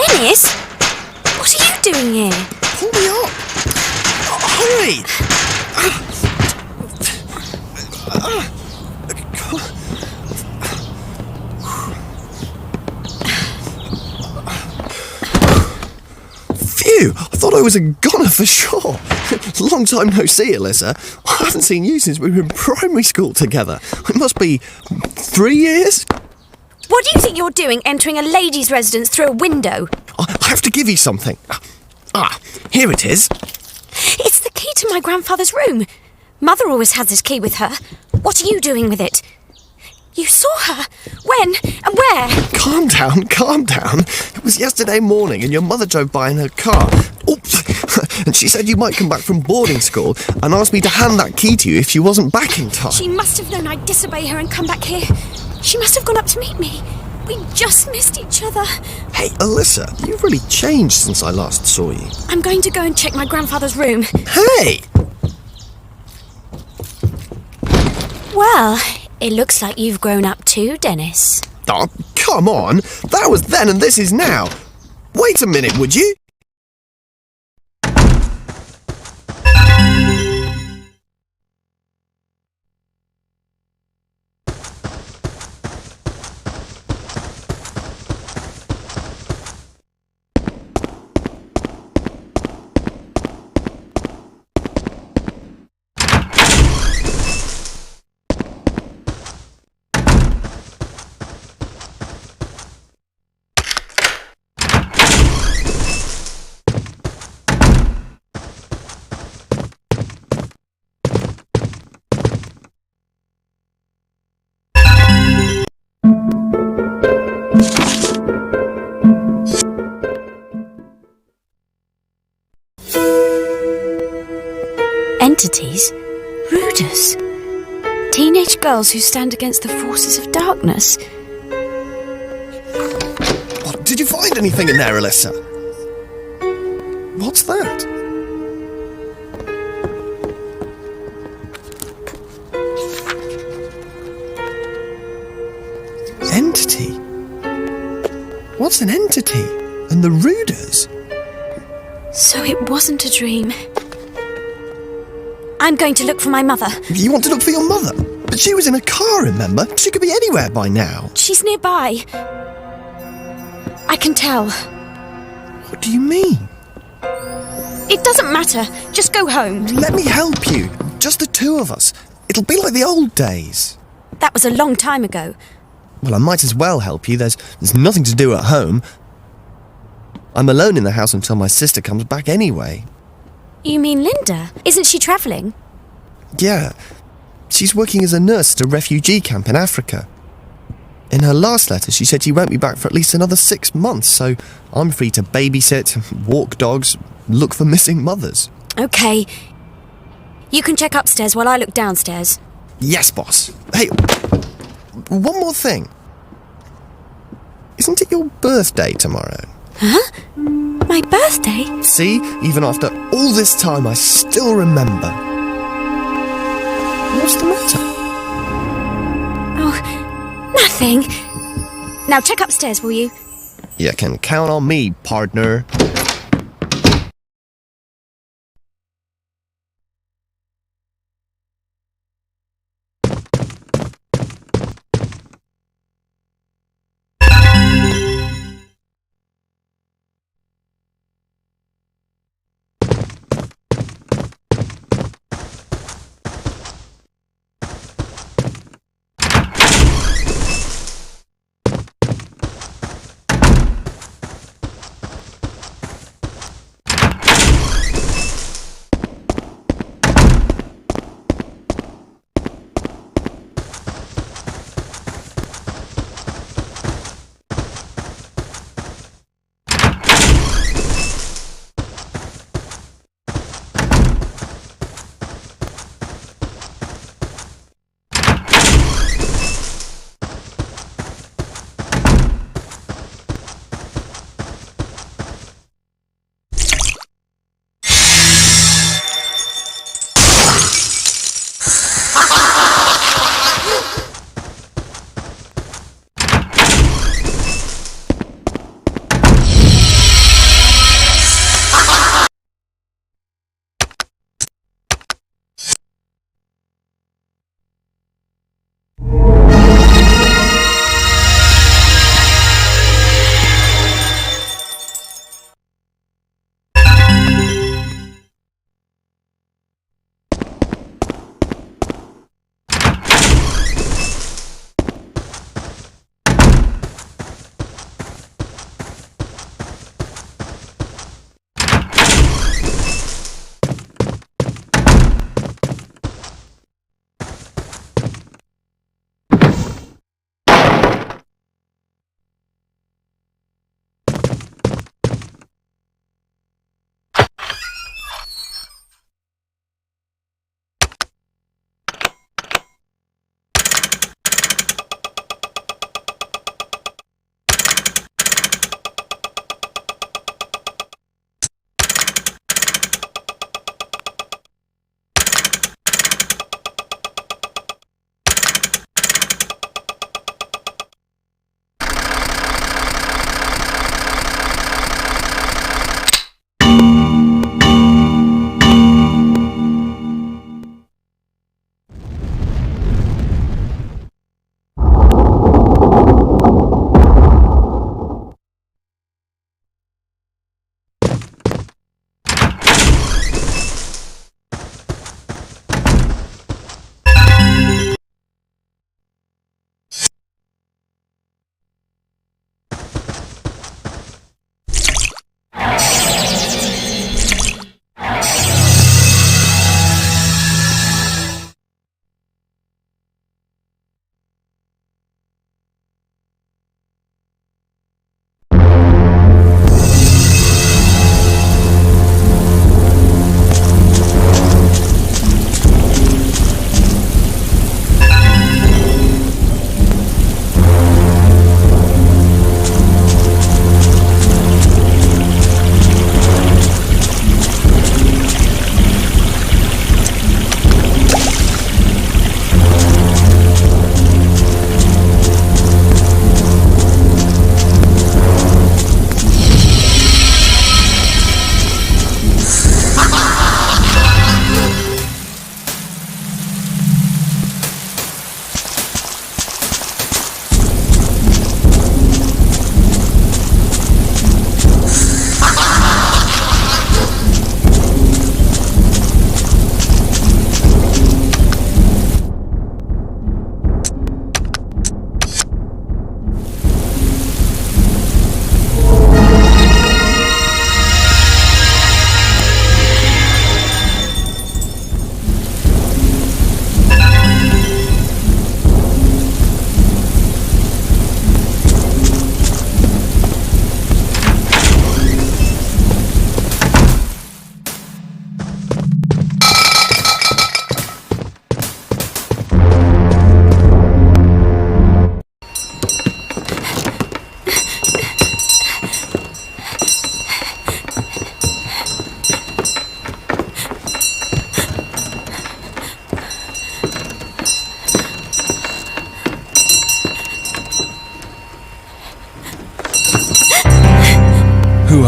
Dennis? What are you doing here? Pull me up! Hurry! Phew! I thought I was a goner for sure. Long time no see, Alyssa. I haven't seen you since we were in primary school together. It must be 3 years? What do you think you're doing entering a lady's residence through a window? I have to give you something. Here it is. It's the key to my grandfather's room. Mother always has this key with her. What are you doing with it? You saw her? When and where? Calm down, calm down. It was yesterday morning and your mother drove by in her car. Oops. And she said you might come back from boarding school and asked me to hand that key to you if she wasn't back in time. She must have known I'd disobey her and come back here. She must have gone up to meet me. We just missed each other. Hey, Alyssa, you've really changed since I last saw you. I'm going to go and check my grandfather's room. Hey! Well, it looks like you've grown up too, Dennis. Oh, come on. That was then and this is now. Wait a minute, would you? Entities? Ruders? Teenage girls who stand against the forces of darkness? What, did you find anything in there, Alyssa? What's that? Entity? What's an entity? And the Ruders? So it wasn't a dream. I'm going to look for my mother. You want to look for your mother? But she was in a car, remember? She could be anywhere by now. She's nearby. I can tell. What do you mean? It doesn't matter. Just go home. Let me help you. Just the two of us. It'll be like the old days. That was a long time ago. Well, I might as well help you. There's nothing to do at home. I'm alone in the house until my sister comes back anyway. You mean Linda? Isn't she travelling? Yeah. She's working as a nurse at a refugee camp in Africa. In her last letter, she said she won't be back for at least another 6 months, so I'm free to babysit, walk dogs, look for missing mothers. Okay. You can check upstairs while I look downstairs. Yes, boss. Hey, one more thing. Isn't it your birthday tomorrow? Huh? My birthday? See, even after all this time, I still remember. What's the matter? Oh, nothing. Now check upstairs, will you? You can count on me, partner.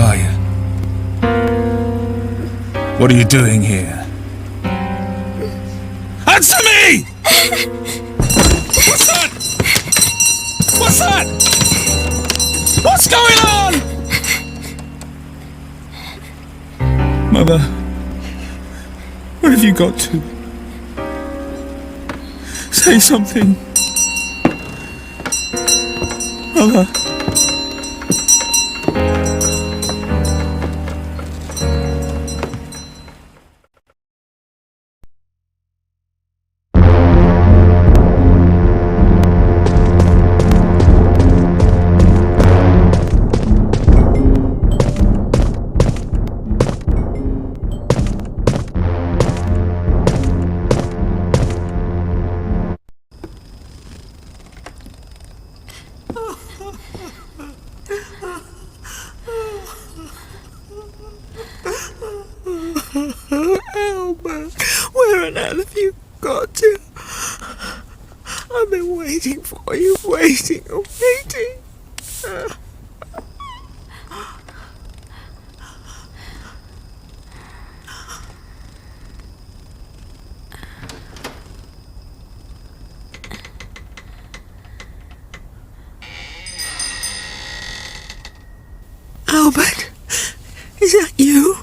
are you? What are you doing here? Answer me! What's that? What's that? What's going on? Mother, where have you got to? Say something. Mother. Albert, where on earth have you got to? I've been waiting for you, waiting. Albert, is that you?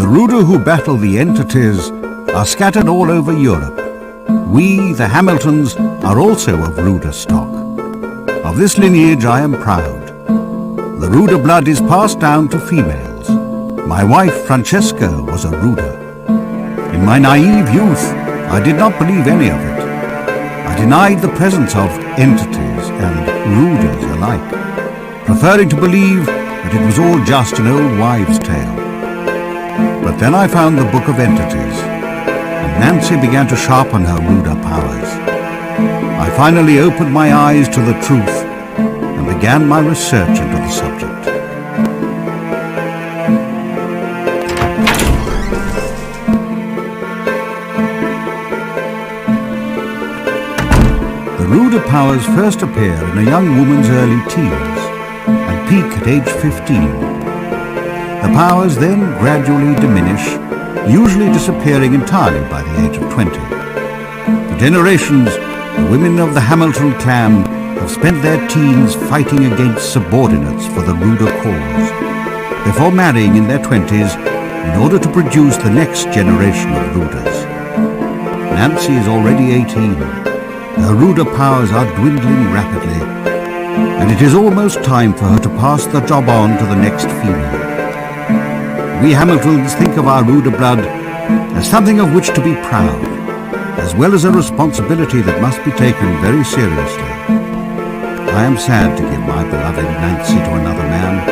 Ruda who battle the entities are scattered all over Europe. We, the Hamiltons, are also of Ruda stock. Of this lineage I am proud. The Ruda blood is passed down to females. My wife Francesca was a Ruda. In my naive youth, I did not believe any of it. I denied the presence of entities and Rudas alike, preferring to believe that it was all just an old wives' tale. But then I found the Book of Entities, and Nancy began to sharpen her Ruda powers. I finally opened my eyes to the truth and began my research into the subject. The Ruda powers first appear in a young woman's early teens and peak at age 15. The powers then gradually diminish, usually disappearing entirely by the age of 20. For generations, the women of the Hamilton clan have spent their teens fighting against subordinates for the Ruda cause, before marrying in their 20s in order to produce the next generation of Rudas. Nancy is already 18. Her Ruda powers are dwindling rapidly, and it is almost time for her to pass the job on to the next female. We Hamiltons think of our Ruda blood as something of which to be proud, as well as a responsibility that must be taken very seriously. I am sad to give my beloved Nancy to another man,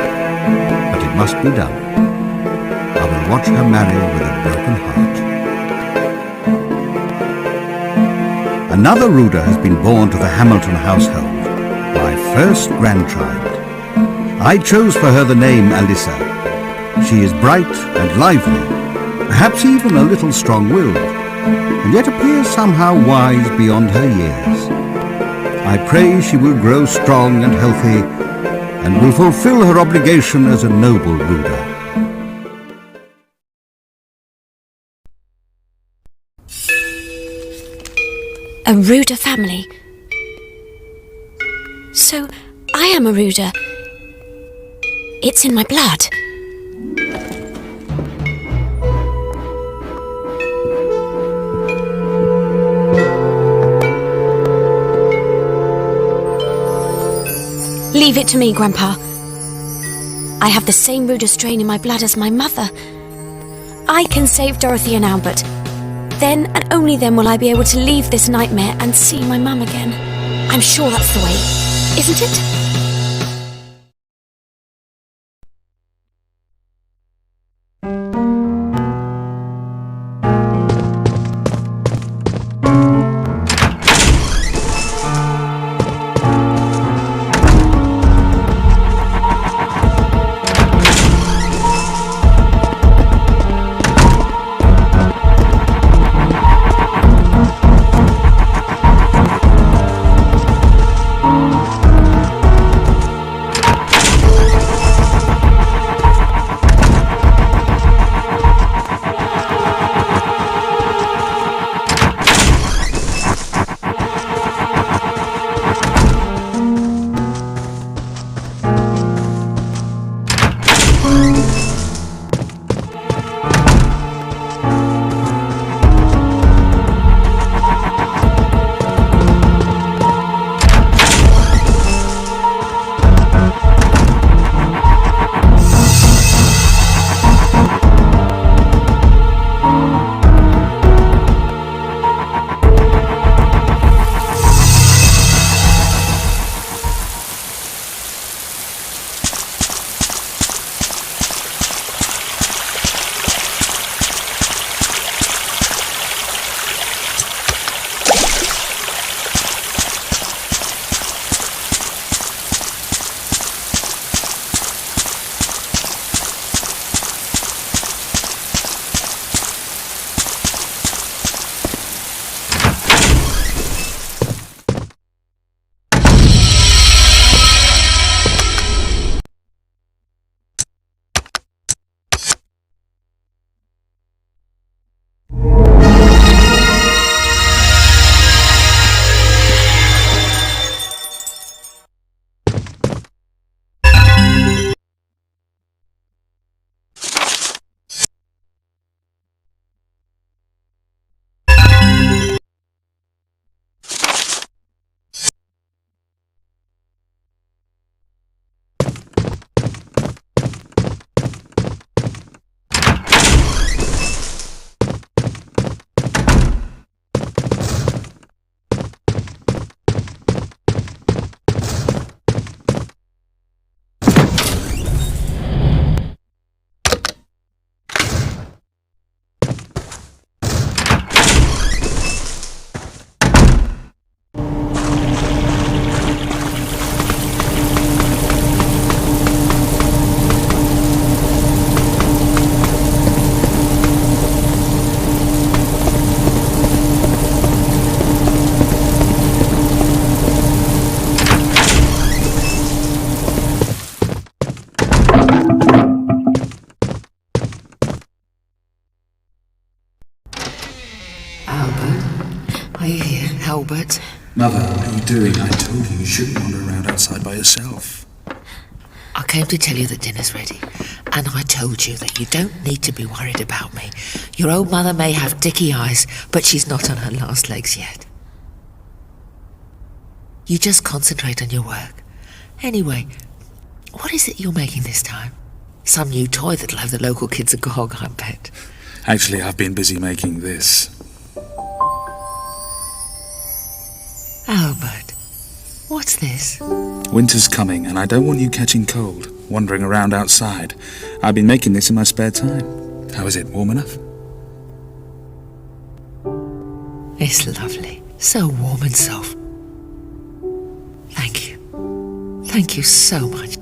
but it must be done. I will watch her marry with a broken heart. Another Ruda has been born to the Hamilton household, my first grandchild. I chose for her the name Alyssa. She is bright and lively, perhaps even a little strong-willed, and yet appears somehow wise beyond her years. I pray she will grow strong and healthy, and will fulfill her obligation as a noble Ruda. A Ruda family. So, I am a Ruda. It's in my blood. Leave it to me, Grandpa. I have the same Ruda strain in my blood as my mother. I can save Dorothy and Albert. Then and only then will I be able to leave this nightmare and see my mum again. I'm sure that's the way, isn't it? Albert. Mother, what are you doing? I told you shouldn't wander around outside by yourself. I came to tell you that dinner's ready. And I told you that you don't need to be worried about me. Your old mother may have dicky eyes, but she's not on her last legs yet. You just concentrate on your work. Anyway, what is it you're making this time? Some new toy that'll have the local kids agog, I bet. Actually, I've been busy making this. Albert, what's this? Winter's coming, and I don't want you catching cold, wandering around outside. I've been making this in my spare time. How is it? Warm enough? It's lovely. So warm and soft. Thank you. Thank you so much.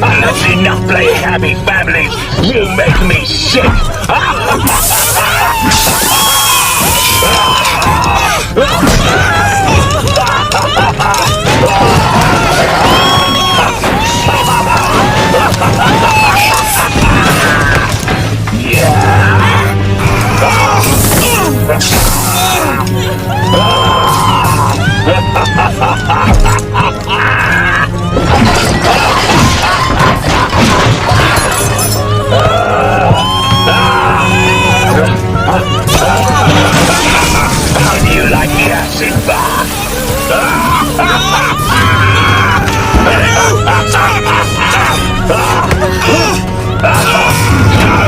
That's enough playing happy families. You make me sick. How do you like the acid bath?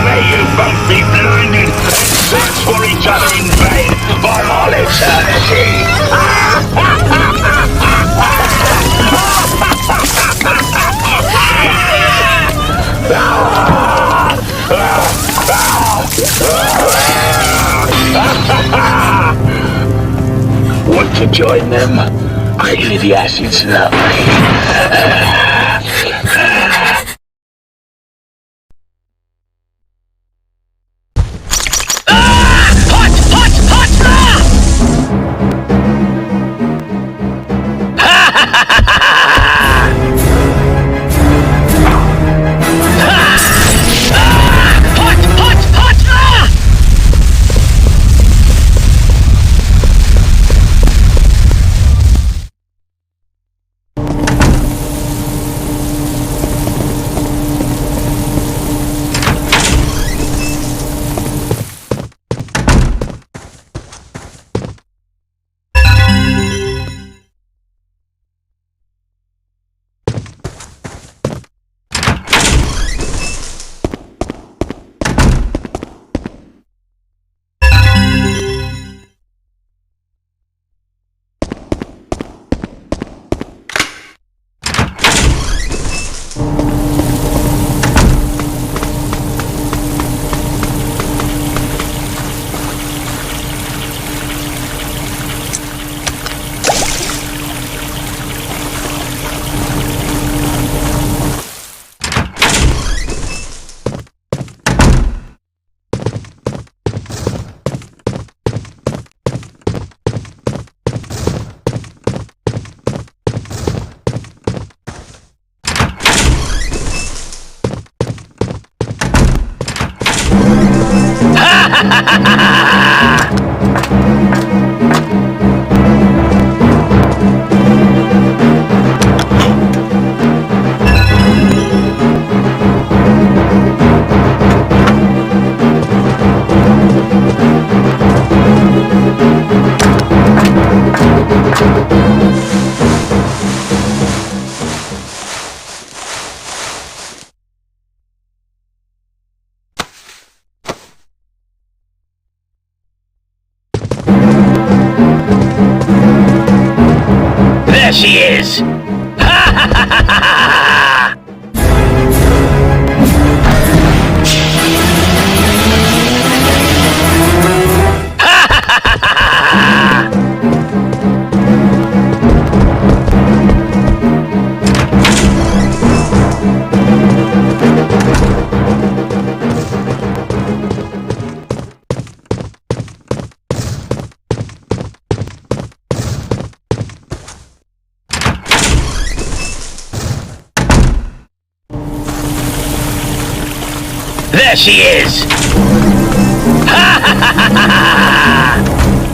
May you both be blinded and search for each other in vain for all eternity. Want to join them? Really, the acid's lovely. There she is! Ha ha ha ha ha! There she is! Ha ha ha ha ha!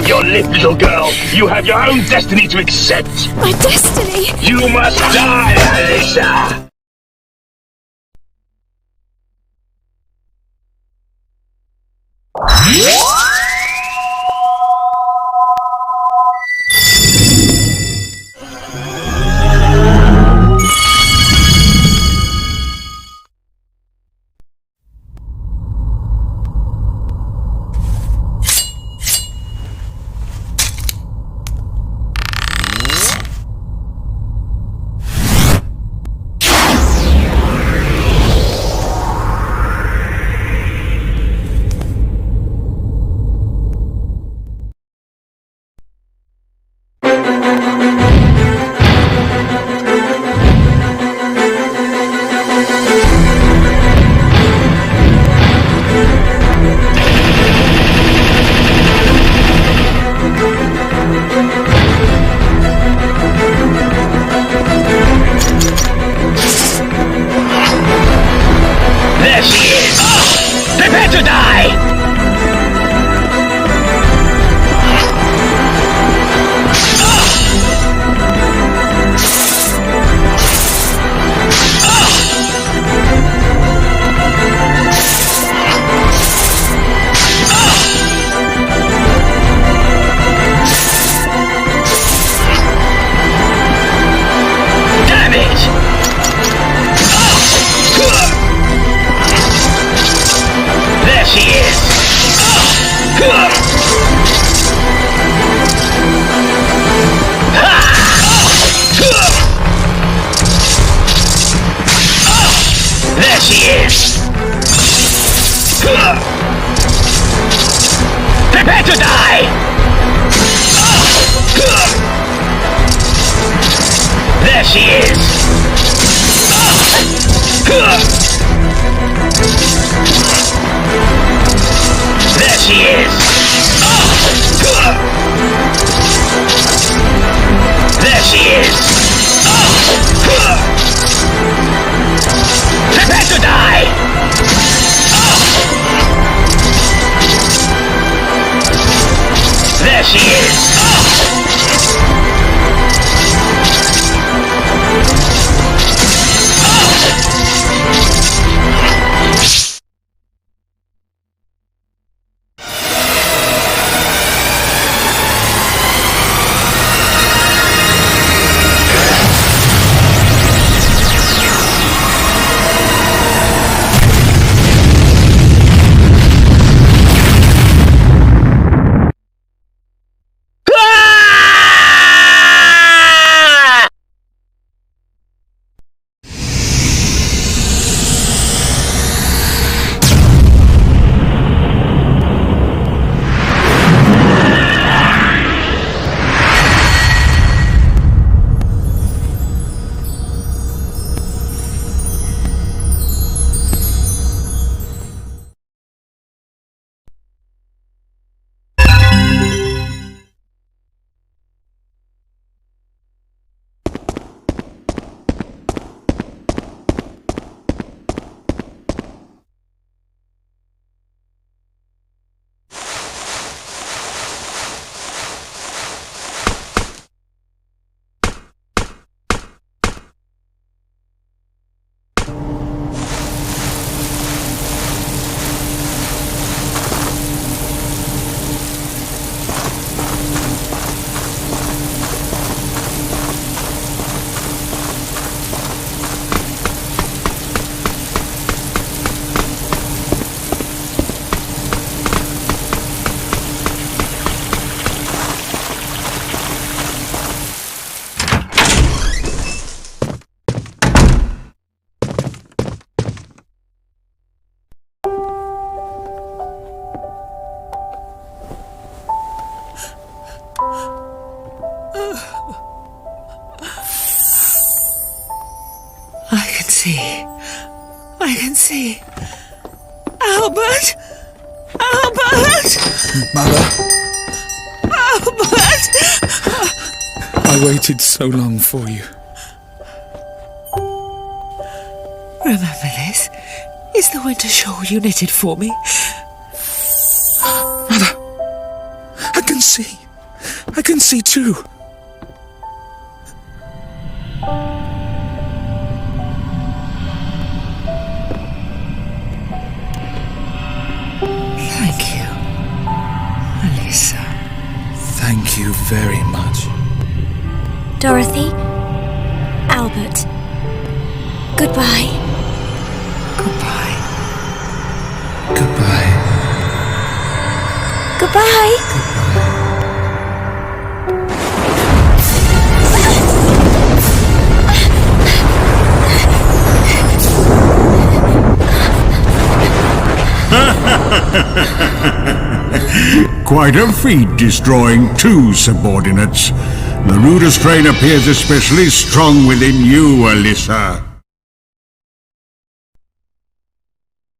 have your lift, little girl. You have your own destiny to accept. My destiny! You must die, Alyssa! There she is! Prepare to die! Damn it! There she is! There she is! Prepare to die! There she is! There she is! There she is! Prepare to die! There she is! I can see. Albert! Albert! Mother, Albert! I waited so long for you. Remember this? Is the winter shawl you knitted for me? Mother, I can see. I can see too. Thank you, Alyssa. Thank you very much. Dorothy, Albert, goodbye. Goodbye. Goodbye. Goodbye. Quite a feat destroying two subordinates. The Ruder strain appears especially strong within you, Alyssa.